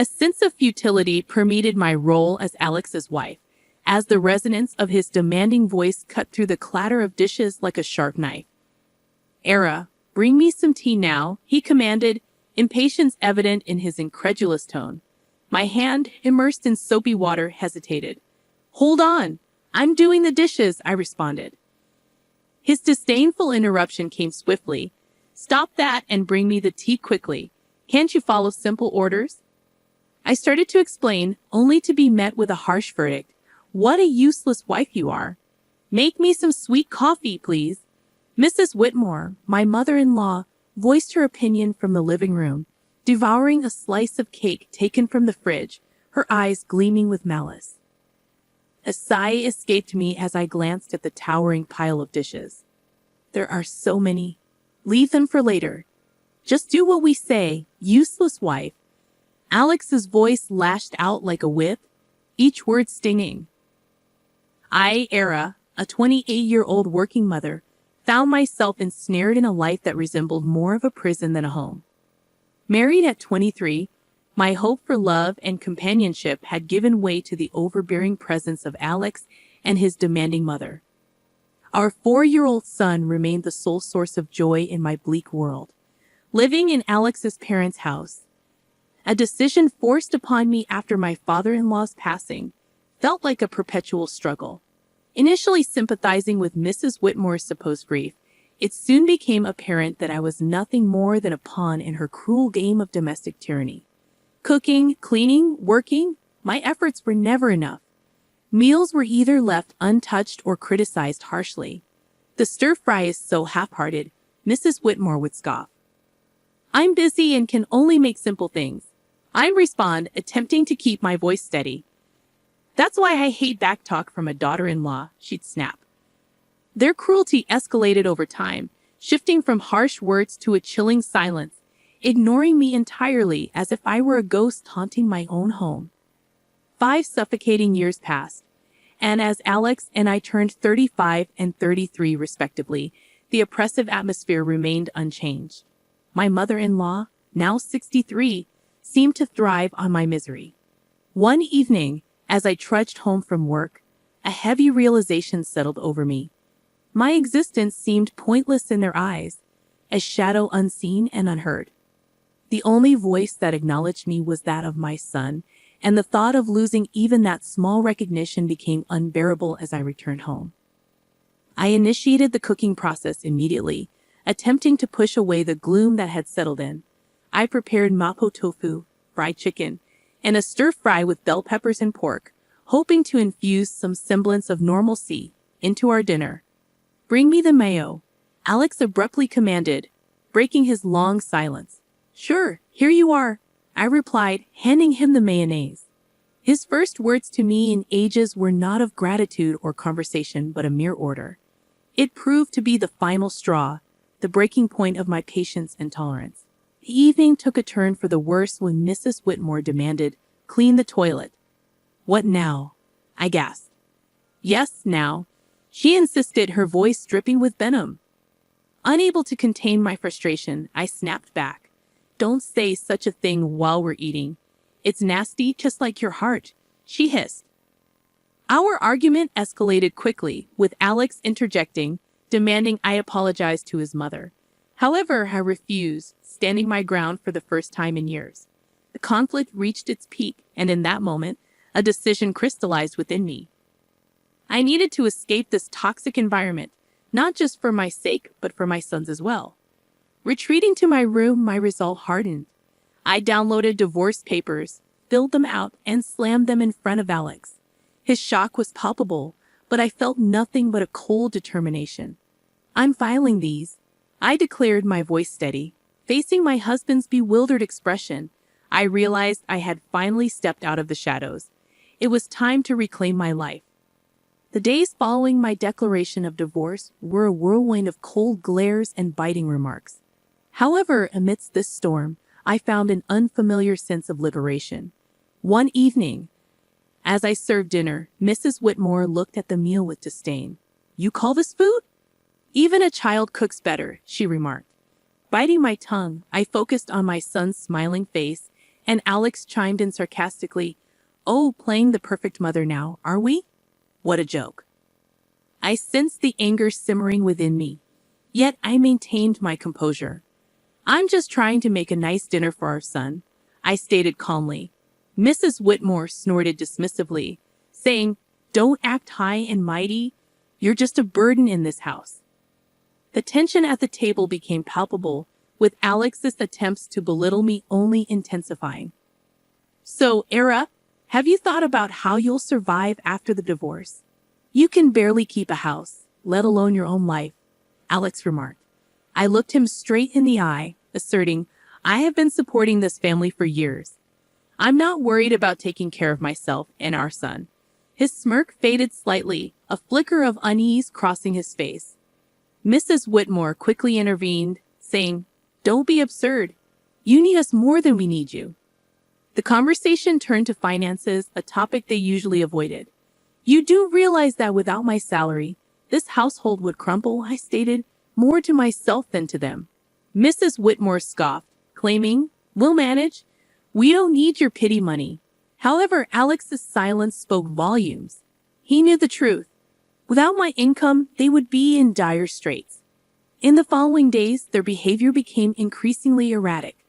A sense of futility permeated my role as Alex's wife, as the resonance of his demanding voice cut through the clatter of dishes like a sharp knife. "Era, bring me some tea now," he commanded, impatience evident in his incredulous tone. My hand, immersed in soapy water, hesitated. "Hold on, I'm doing the dishes," I responded. His disdainful interruption came swiftly. "Stop that and bring me the tea quickly. Can't you follow simple orders?" I started to explain, only to be met with a harsh verdict. "What a useless wife you are. Make me some sweet coffee, please." Mrs. Whitmore, my mother-in-law, voiced her opinion from the living room, devouring a slice of cake taken from the fridge, her eyes gleaming with malice. A sigh escaped me as I glanced at the towering pile of dishes. "There are so many. Leave them for later. Just do what we say, useless wife." Alex's voice lashed out like a whip, each word stinging. I, Era, a 28-year-old working mother, found myself ensnared in a life that resembled more of a prison than a home. Married at 23, my hope for love and companionship had given way to the overbearing presence of Alex and his demanding mother. Our 4-year-old son remained the sole source of joy in my bleak world. Living in Alex's parents' house, a decision forced upon me after my father-in-law's passing, felt like a perpetual struggle. Initially sympathizing with Mrs. Whitmore's supposed grief, it soon became apparent that I was nothing more than a pawn in her cruel game of domestic tyranny. Cooking, cleaning, working, my efforts were never enough. Meals were either left untouched or criticized harshly. "The stir-fry is so half-hearted," Mrs. Whitmore would scoff. "I'm busy and can only make simple things," I'd respond, attempting to keep my voice steady. "That's why I hate backtalk from a daughter-in-law," she'd snap. Their cruelty escalated over time, shifting from harsh words to a chilling silence, ignoring me entirely as if I were a ghost haunting my own home. 5 suffocating years passed, and as Alex and I turned 35 and 33 respectively, the oppressive atmosphere remained unchanged. My mother-in-law, now 63, seemed to thrive on my misery. One evening, as I trudged home from work, a heavy realization settled over me. My existence seemed pointless in their eyes, a shadow unseen and unheard. The only voice that acknowledged me was that of my son, and the thought of losing even that small recognition became unbearable as I returned home. I initiated the cooking process immediately, attempting to push away the gloom that had settled in. I prepared mapo tofu, fried chicken, and a stir-fry with bell peppers and pork, hoping to infuse some semblance of normalcy into our dinner. "Bring me the mayo," Alex abruptly commanded, breaking his long silence. "Sure, here you are," I replied, handing him the mayonnaise. His first words to me in ages were not of gratitude or conversation, but a mere order. It proved to be the final straw, the breaking point of my patience and tolerance. The evening took a turn for the worse when Mrs. Whitmore demanded, "Clean the toilet." "What now?" I gasped. "Yes, now," she insisted, her voice dripping with venom. Unable to contain my frustration, I snapped back. "Don't say such a thing while we're eating. It's nasty, just like your heart," she hissed. Our argument escalated quickly, with Alex interjecting, demanding I apologize to his mother. However, I refused, standing my ground for the first time in years. The conflict reached its peak, and in that moment, a decision crystallized within me. I needed to escape this toxic environment, not just for my sake, but for my son's as well. Retreating to my room, my resolve hardened. I downloaded divorce papers, filled them out, and slammed them in front of Alex. His shock was palpable, but I felt nothing but a cold determination. "I'm filing these," I declared, my voice steady. Facing my husband's bewildered expression, I realized I had finally stepped out of the shadows. It was time to reclaim my life. The days following my declaration of divorce were a whirlwind of cold glares and biting remarks. However, amidst this storm, I found an unfamiliar sense of liberation. One evening, as I served dinner, Mrs. Whitmore looked at the meal with disdain. "You call this food?" "Even a child cooks better," she remarked. Biting my tongue, I focused on my son's smiling face And Alex chimed in sarcastically, "Oh, playing the perfect mother now, are we? What a joke." I sensed the anger simmering within me, yet I maintained my composure. "I'm just trying to make a nice dinner for our son," I stated calmly. Mrs. Whitmore snorted dismissively, saying, "Don't act high and mighty. You're just a burden in this house." The tension at the table became palpable, with Alex's attempts to belittle me only intensifying. "So, Era, have you thought about how you'll survive after the divorce? You can barely keep a house, let alone your own life," Alex remarked. I looked him straight in the eye, asserting, "I have been supporting this family for years. I'm not worried about taking care of myself and our son." His smirk faded slightly, a flicker of unease crossing his face. Mrs. Whitmore quickly intervened, saying, "Don't be absurd. You need us more than we need you." The conversation turned to finances, a topic they usually avoided. "You do realize that without my salary, this household would crumble," I stated, more to myself than to them. Mrs. Whitmore scoffed, claiming, "We'll manage. We don't need your pity money." However, Alex's silence spoke volumes. He knew the truth. Without my income, they would be in dire straits. In the following days, their behavior became increasingly erratic.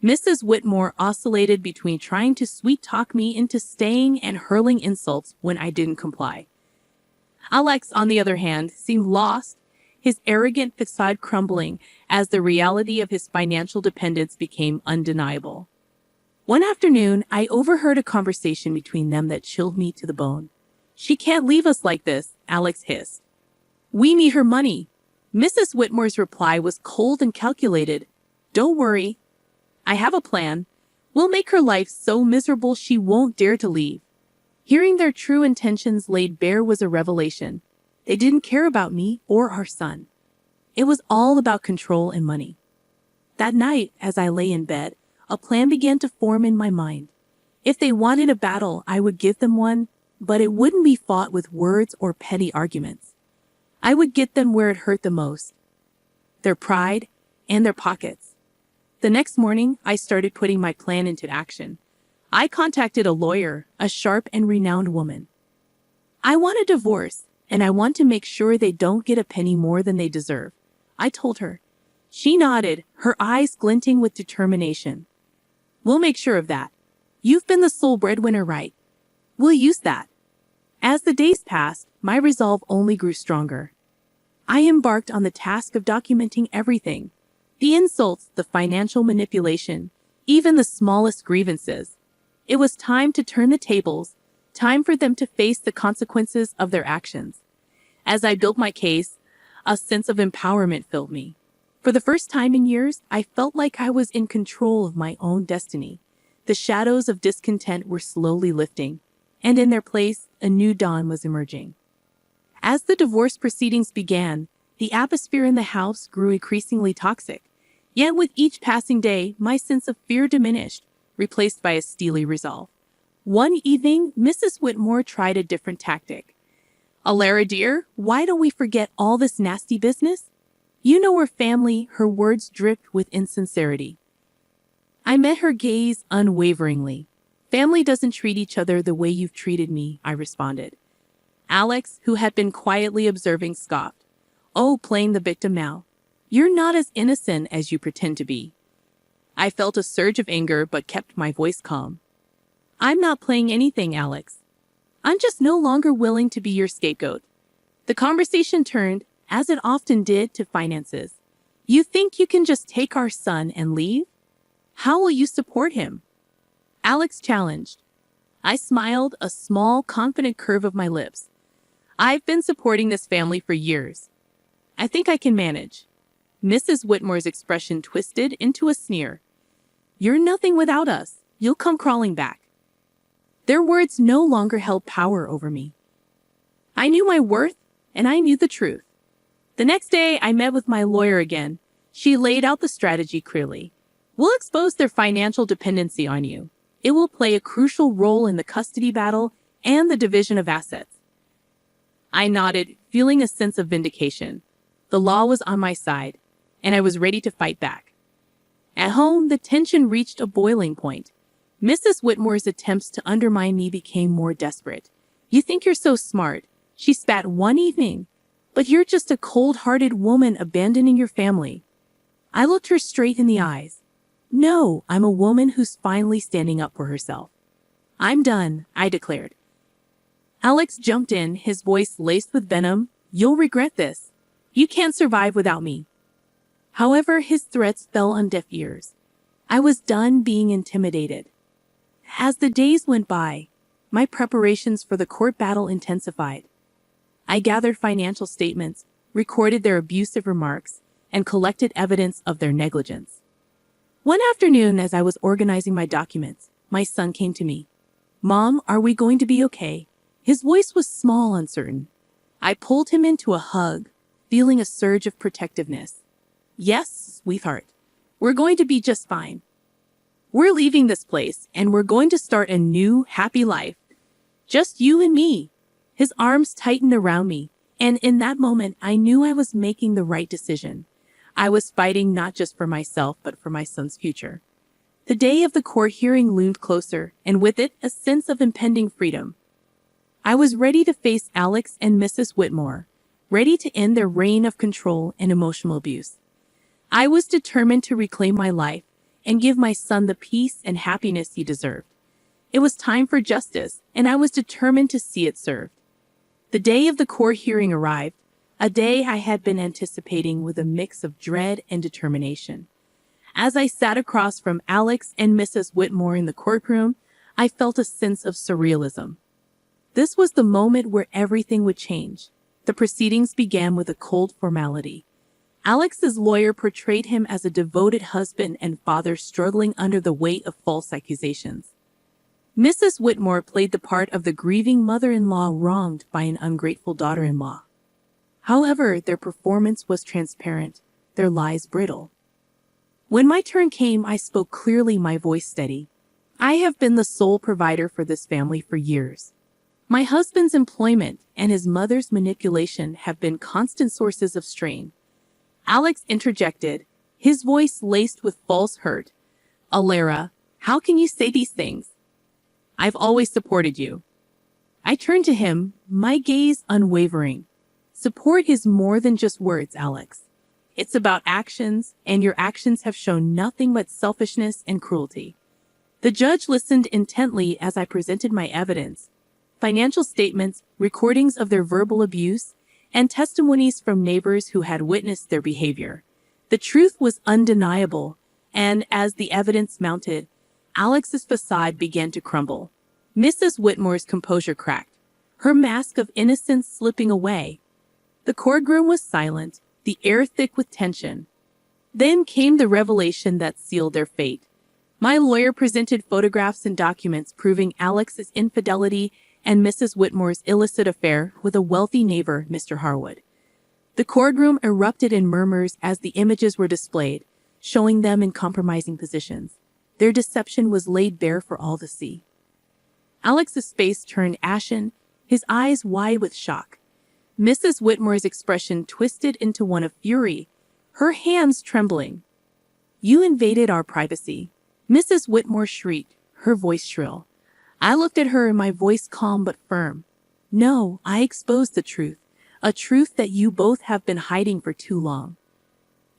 Mrs. Whitmore oscillated between trying to sweet-talk me into staying and hurling insults when I didn't comply. Alex, on the other hand, seemed lost, his arrogant facade crumbling as the reality of his financial dependence became undeniable. One afternoon, I overheard a conversation between them that chilled me to the bone. "She can't leave us like this," Alex hissed. "We need her money." Mrs. Whitmore's reply was cold and calculated. "Don't worry. I have a plan. We'll make her life so miserable she won't dare to leave." Hearing their true intentions laid bare was a revelation. They didn't care about me or our son. It was all about control and money. That night, as I lay in bed, a plan began to form in my mind. If they wanted a battle, I would give them one, but it wouldn't be fought with words or petty arguments. I would get them where it hurt the most: their pride and their pockets. The next morning, I started putting my plan into action. I contacted a lawyer, a sharp and renowned woman. "I want a divorce, and I want to make sure they don't get a penny more than they deserve," I told her. She nodded, her eyes glinting with determination. "We'll make sure of that. You've been the sole breadwinner, right? We'll use that." As the days passed, my resolve only grew stronger. I embarked on the task of documenting everything: the insults, the financial manipulation, even the smallest grievances. It was time to turn the tables, time for them to face the consequences of their actions. As I built my case, a sense of empowerment filled me. For the first time in years, I felt like I was in control of my own destiny. The shadows of discontent were slowly lifting, and in their place, a new dawn was emerging. As the divorce proceedings began, the atmosphere in the house grew increasingly toxic. Yet with each passing day, my sense of fear diminished, replaced by a steely resolve. One evening, Mrs. Whitmore tried a different tactic. "Alara, dear, why don't we forget all this nasty business? You know we're family," her words dripped with insincerity. I met her gaze unwaveringly. "Family doesn't treat each other the way you've treated me," I responded. Alex, who had been quietly observing, scoffed. "Oh, playing the victim now. You're not as innocent as you pretend to be." I felt a surge of anger but kept my voice calm. "I'm not playing anything, Alex. I'm just no longer willing to be your scapegoat." The conversation turned, as it often did, to finances. "You think you can just take our son and leave? How will you support him?" Alex challenged. I smiled, a small, confident curve of my lips. "I've been supporting this family for years. I think I can manage." Mrs. Whitmore's expression twisted into a sneer. "You're nothing without us. You'll come crawling back." Their words no longer held power over me. I knew my worth, and I knew the truth. The next day, I met with my lawyer again. She laid out the strategy clearly. "We'll expose their financial dependency on you. It will play a crucial role in the custody battle and the division of assets." I nodded, feeling a sense of vindication. The law was on my side, and I was ready to fight back. At home, the tension reached a boiling point. Mrs. Whitmore's attempts to undermine me became more desperate. You think you're so smart, she spat one evening, but you're just a cold-hearted woman abandoning your family. I looked her straight in the eyes. No, I'm a woman who's finally standing up for herself. I'm done, I declared. Alex jumped in, his voice laced with venom. You'll regret this. You can't survive without me. However, his threats fell on deaf ears. I was done being intimidated. As the days went by, my preparations for the court battle intensified. I gathered financial statements, recorded their abusive remarks, and collected evidence of their negligence. One afternoon, as I was organizing my documents, my son came to me. Mom, are we going to be okay? His voice was small, uncertain. I pulled him into a hug, feeling a surge of protectiveness. Yes, sweetheart, we're going to be just fine. We're leaving this place, and we're going to start a new, happy life. Just you and me. His arms tightened around me, and in that moment, I knew I was making the right decision. I was fighting not just for myself, but for my son's future. The day of the court hearing loomed closer, and with it, a sense of impending freedom. I was ready to face Alex and Mrs. Whitmore, ready to end their reign of control and emotional abuse. I was determined to reclaim my life and give my son the peace and happiness he deserved. It was time for justice, and I was determined to see it served. The day of the court hearing arrived, a day I had been anticipating with a mix of dread and determination. As I sat across from Alex and Mrs. Whitmore in the courtroom, I felt a sense of surrealism. This was the moment where everything would change. The proceedings began with a cold formality. Alex's lawyer portrayed him as a devoted husband and father struggling under the weight of false accusations. Mrs. Whitmore played the part of the grieving mother-in-law wronged by an ungrateful daughter-in-law. However, their performance was transparent, their lies brittle. When my turn came, I spoke clearly, my voice steady. I have been the sole provider for this family for years. My husband's employment and his mother's manipulation have been constant sources of strain. Alex interjected, his voice laced with false hurt. Alara, how can you say these things? I've always supported you. I turned to him, my gaze unwavering. Support is more than just words, Alex. It's about actions, and your actions have shown nothing but selfishness and cruelty. The judge listened intently as I presented my evidence. Financial statements, recordings of their verbal abuse, and testimonies from neighbors who had witnessed their behavior. The truth was undeniable, and as the evidence mounted, Alex's facade began to crumble. Mrs. Whitmore's composure cracked, her mask of innocence slipping away. The courtroom was silent, the air thick with tension. Then came the revelation that sealed their fate. My lawyer presented photographs and documents proving Alex's infidelity and Mrs. Whitmore's illicit affair with a wealthy neighbor, Mr. Harwood. The courtroom erupted in murmurs as the images were displayed, showing them in compromising positions. Their deception was laid bare for all to see. Alex's face turned ashen, his eyes wide with shock. Mrs. Whitmore's expression twisted into one of fury, her hands trembling. You invaded our privacy. Mrs. Whitmore shrieked, her voice shrill. I looked at her, my voice calm but firm. No, I exposed the truth, a truth that you both have been hiding for too long.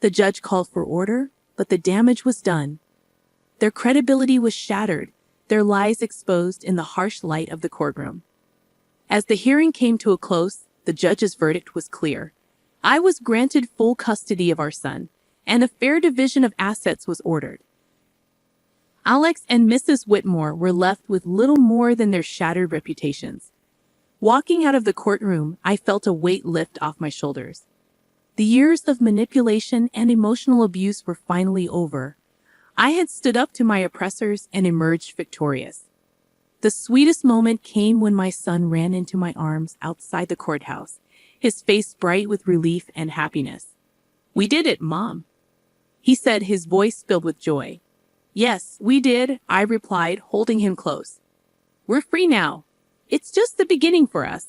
The judge called for order, but the damage was done. Their credibility was shattered, their lies exposed in the harsh light of the courtroom. As the hearing came to a close, the judge's verdict was clear. I was granted full custody of our son, and a fair division of assets was ordered. Alex and Mrs. Whitmore were left with little more than their shattered reputations. Walking out of the courtroom, I felt a weight lift off my shoulders. The years of manipulation and emotional abuse were finally over. I had stood up to my oppressors and emerged victorious. The sweetest moment came when my son ran into my arms outside the courthouse, his face bright with relief and happiness. We did it, Mom, he said, his voice filled with joy. Yes, we did, I replied, holding him close. We're free now. It's just the beginning for us.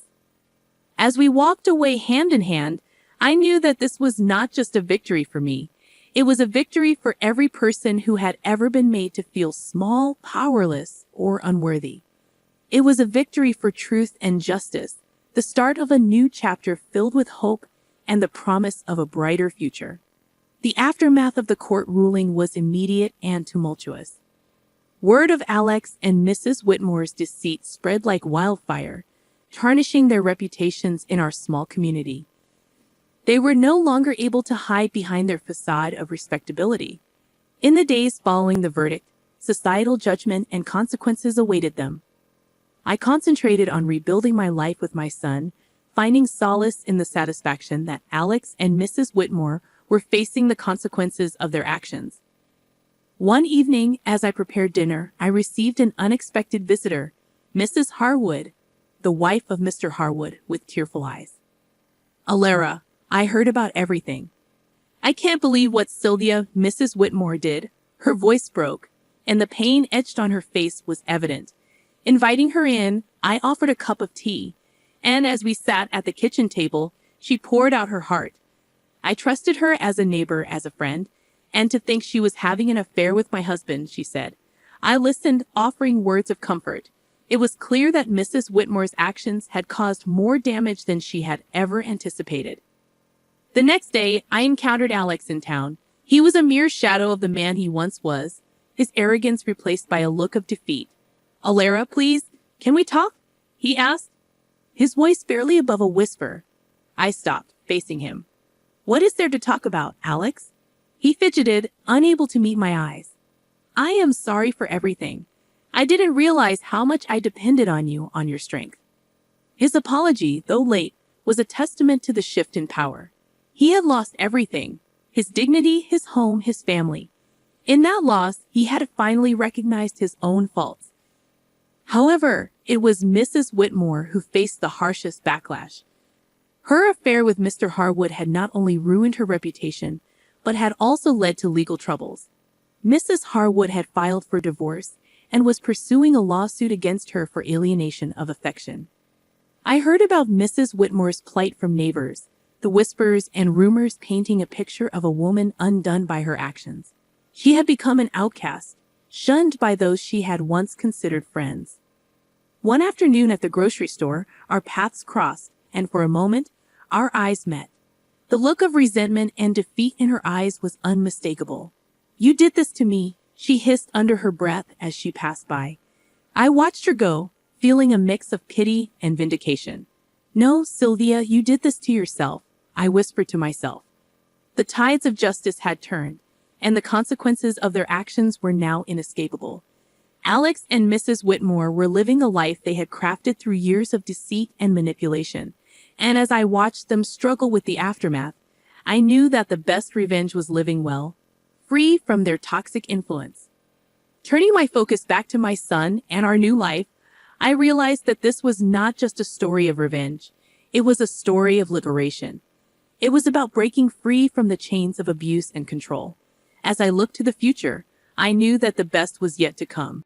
As we walked away hand in hand, I knew that this was not just a victory for me. It was a victory for every person who had ever been made to feel small, powerless, or unworthy. It was a victory for truth and justice, the start of a new chapter filled with hope and the promise of a brighter future. The aftermath of the court ruling was immediate and tumultuous. Word of Alex and Mrs. Whitmore's deceit spread like wildfire, tarnishing their reputations in our small community. They were no longer able to hide behind their facade of respectability. In the days following the verdict, societal judgment and consequences awaited them. I concentrated on rebuilding my life with my son, finding solace in the satisfaction that Alex and Mrs. Whitmore were facing the consequences of their actions. One evening, as I prepared dinner, I received an unexpected visitor, Mrs. Harwood, the wife of Mr. Harwood, with tearful eyes. "Alara, I heard about everything. I can't believe what Sylvia, Mrs. Whitmore, did." Her voice broke, and the pain etched on her face was evident. Inviting her in, I offered a cup of tea, and as we sat at the kitchen table, she poured out her heart. I trusted her as a neighbor, as a friend, and to think she was having an affair with my husband, she said. I listened, offering words of comfort. It was clear that Mrs. Whitmore's actions had caused more damage than she had ever anticipated. The next day, I encountered Alex in town. He was a mere shadow of the man he once was, his arrogance replaced by a look of defeat. "Alara, please, can we talk?" he asked, his voice barely above a whisper. I stopped, facing him. "What is there to talk about, Alex?" He fidgeted, unable to meet my eyes. "I am sorry for everything. I didn't realize how much I depended on you, on your strength." His apology, though late, was a testament to the shift in power. He had lost everything, his dignity, his home, his family. In that loss, he had finally recognized his own faults. However, it was Mrs. Whitmore who faced the harshest backlash. Her affair with Mr. Harwood had not only ruined her reputation, but had also led to legal troubles. Mrs. Harwood had filed for divorce and was pursuing a lawsuit against her for alienation of affection. I heard about Mrs. Whitmore's plight from neighbors, the whispers and rumors painting a picture of a woman undone by her actions. She had become an outcast, shunned by those she had once considered friends. One afternoon at the grocery store, our paths crossed, and for a moment, our eyes met. The look of resentment and defeat in her eyes was unmistakable. "You did this to me," she hissed under her breath as she passed by. I watched her go, feeling a mix of pity and vindication. "No, Sylvia, you did this to yourself," I whispered to myself. The tides of justice had turned, and the consequences of their actions were now inescapable. Alex and Mrs. Whitmore were living a life they had crafted through years of deceit and manipulation, and as I watched them struggle with the aftermath, I knew that the best revenge was living well, free from their toxic influence. Turning my focus back to my son and our new life, I realized that this was not just a story of revenge. It was a story of liberation. It was about breaking free from the chains of abuse and control. As I looked to the future, I knew that the best was yet to come.